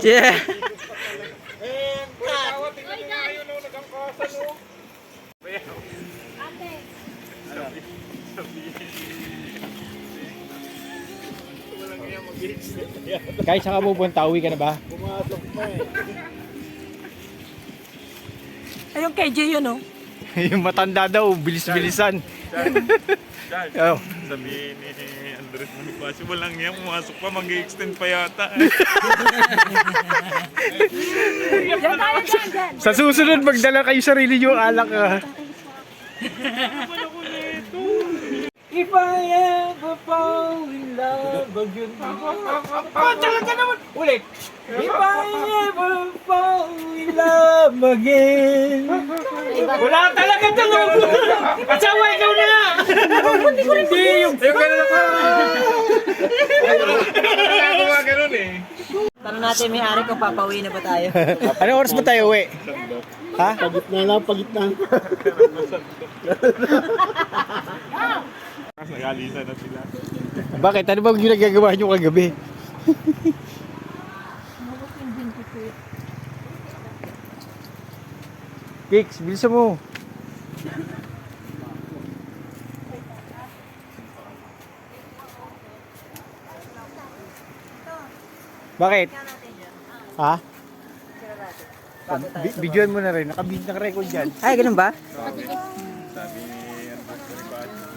Yeah. Tingnan nyo nga yun, nagangkasan o. Walang iya mag-exit. Guys, saan ka pupunta? Uwi ka na ba? Pumasok na eh. Ayun KJ yun oh. Yung matanda daw, bilis-bilisan. Oh. Sabihin ni Andres Bonifacio, walang iya, pumasok pa, mag-extend pa yata. Diyan tayo dyan. Sa susunod, magdala kayo sarili nyo alak. If I ever fall in love again. Talaga ka naman. Ulit. If I ever fall in love again. Wala talaga tanong. Asawa ikaw na. Hindi yung. Nagawa ganun eh. Tanong natin may-ari kung papauwi na ba tayo. Anong oras ba tayo uwi? Ha? Pagitna lang, pagitna. Nag-alisa na sila. Bakit? Ano bang ginagagawa nyo kagabi? Kicks, bilisan mo. Bakit? Ha? Videoan mo na rin. Naka-record dyan. Ay, ganun ba? Sabi ni Andres Bonifacio.